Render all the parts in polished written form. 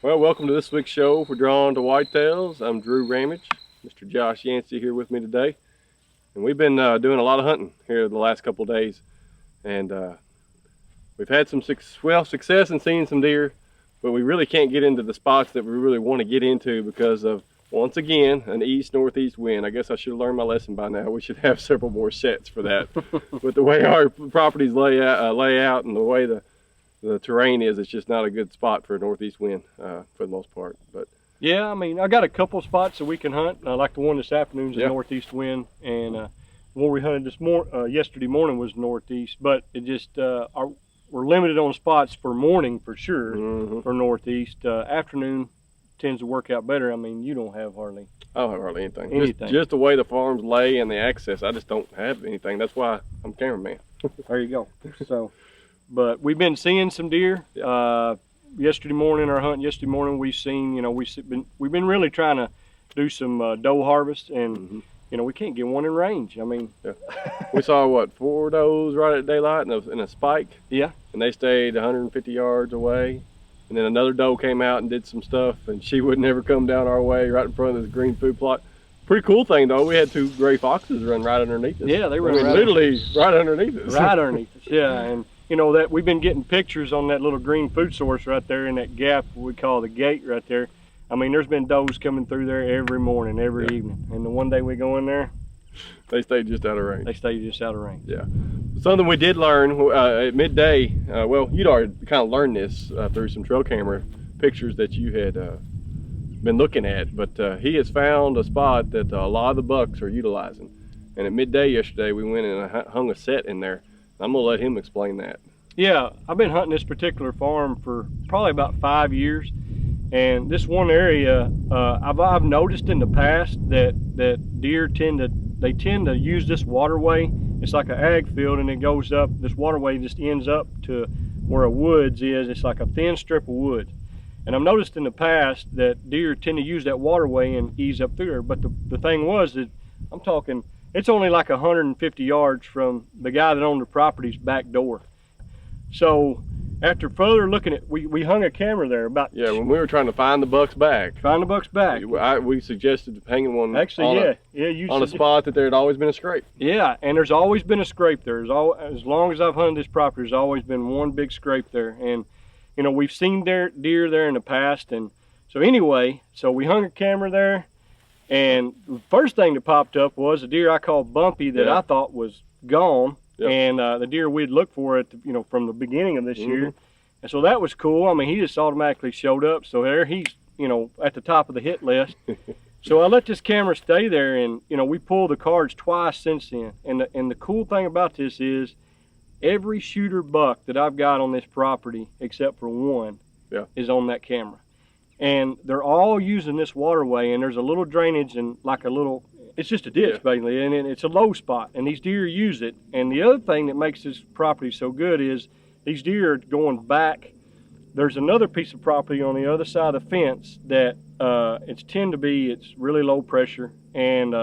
Well, welcome to this week's show for Drawn to Whitetails. I'm Drew Ramage, Mr. Josh Yancey here with me today. And we've been doing a lot of hunting here the last couple of days. And we've had some success in seeing some deer, but we really can't get into the spots that we really want to get into because of, once again, an east-northeast wind. I guess I should have learned my lesson by now. We should have several more sets for that. With the way our properties lay out and the way the terrain is, it's just not a good spot for a northeast wind for the most part. But yeah, I mean, I got a couple spots that we can hunt. Like the one this afternoon's a northeast wind, and the one we hunted yesterday morning was northeast. But it just we're limited on spots for morning for sure for northeast. Afternoon tends to work out better. I mean, you don't have hardly. I don't have hardly anything. Just the way the farms lay and the access, I just don't have anything. That's why I'm cameraman. There you go. So. But we've been seeing some deer. Yesterday morning, our hunt yesterday morning, we've seen, we've been really trying to do some doe harvest, and we can't get one in range. I mean, we saw what, 4 does right at daylight in a spike. Yeah. And they stayed 150 yards away. And then another doe came out and did some stuff, and she would never come down our way right in front of this green food plot. Pretty cool thing though. We had 2 gray foxes run right underneath us. Yeah, they were literally right underneath us. Right underneath us. Yeah, and. That we've been getting pictures on that little green food source right there in that gap we call the gate right there. I mean, there's been does coming through there every morning, every evening. And the one day we go in there, they stayed just out of range. They stayed just out of range. Yeah. Something we did learn at midday, well, you'd already kind of learned this through some trail camera pictures that you had been looking at, but he has found a spot that a lot of the bucks are utilizing. And at midday yesterday, we went and hung a set in there. I'm gonna let him explain that. Yeah, I've been hunting this particular farm for probably about 5 years, and this one area I've noticed in the past that deer tend to use this waterway. It's like an ag field, and it goes up. This waterway just ends up to where a woods is. It's like a thin strip of woods, and I've noticed in the past that deer tend to use that waterway and ease up through there. But the thing was that I'm talking. It's only like 150 yards from the guy that owned the property's back door. So after further looking at, we hung a camera there about. Yeah, when we were trying to find the bucks back. Find the bucks back. We suggested hanging one actually, on a spot that there had always been a scrape. Yeah, and there's always been a scrape there. As long as I've hunted this property, there's always been one big scrape there. And, we've seen deer there in the past. And so anyway, we hung a camera there. And the first thing that popped up was a deer I called Bumpy that I thought was gone, and the deer we'd looked for from the beginning of this year, and so that was cool. I mean, he just automatically showed up, so there he's at the top of the hit list. So I let this camera stay there, and we pulled the cards twice since then. And the cool thing about this is every shooter buck that I've got on this property except for one is on that camera. And they're all using this waterway, and there's a little drainage and it's just a ditch basically, and it's a low spot, and these deer use it. And the other thing that makes this property so good is these deer are going back. There's another piece of property on the other side of the fence that it's really low pressure, and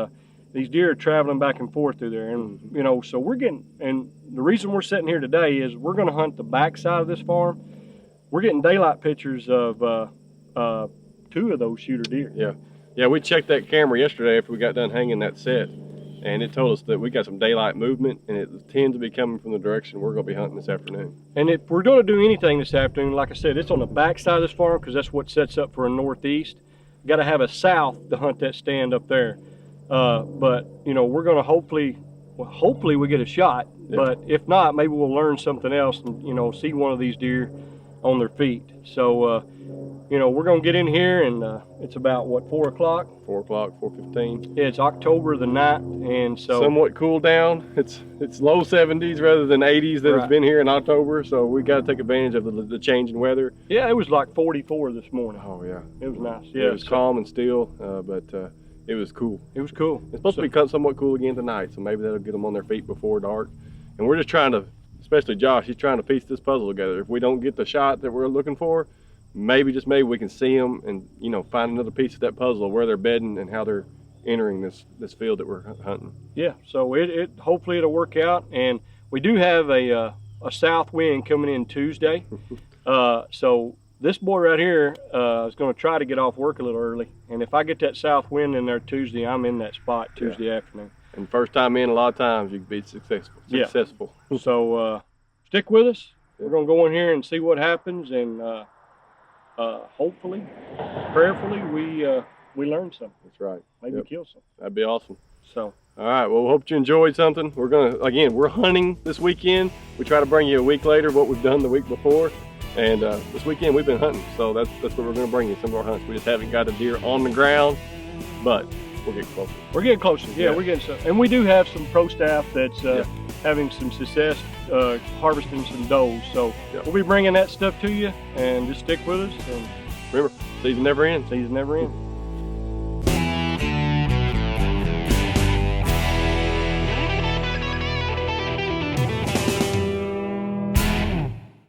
these deer are traveling back and forth through there. And so we're getting, and the reason we're sitting here today is we're going to hunt the back side of this farm. We're getting daylight pictures of 2 of those shooter deer. Yeah, we checked that camera yesterday after we got done hanging that set, and it told us that we got some daylight movement, and it tends to be coming from the direction we're going to be hunting this afternoon. And if we're going to do anything this afternoon, like I said, it's on the back side of this farm because that's what sets up for a northeast. Got to have a south to hunt that stand up there. But we're going to hopefully we get a shot. But if not, maybe we'll learn something else and see one of these deer on their feet. So we're gonna get in here, and it's about what, 4 o'clock? 4 o'clock, 4:15. Yeah, it's October the 9th, and so somewhat cooled down. It's low 70s rather than 80s that it's been here in October. So we got to take advantage of the change in weather. Yeah, it was like 44 this morning. Oh yeah, it was nice. Yeah, it was calm and still, but it was cool. It was cool. It's supposed to be somewhat cool again tonight, so maybe that'll get them on their feet before dark. And we're just trying to, especially Josh, he's trying to piece this puzzle together. If we don't get the shot that we're looking for, maybe, just maybe, we can see them and find another piece of that puzzle, where they're bedding and how they're entering this field that we're hunting. Yeah, so it hopefully it'll work out. And we do have a south wind coming in Tuesday, so this boy right here is going to try to get off work a little early, and if I get that south wind in there Tuesday, I'm in that spot Tuesday afternoon. And first time in, a lot of times you can be successful. So stick with us. We're going to go in here and see what happens, and hopefully, prayerfully, we learn something. That's right. Maybe kill something. That'd be awesome. So. All right, well, we hope you enjoyed something. We're gonna, again, we're hunting this weekend. We try to bring you a week later what we've done the week before. And this weekend we've been hunting, so that's what we're gonna bring you, some of our hunts. We just haven't got a deer on the ground, but we'll get closer. We're getting closer, yeah. We're getting some. And we do have some pro staff that's having some success harvesting some does. So we'll be bringing that stuff to you, and just stick with us. And remember, season never ends. Season never ends.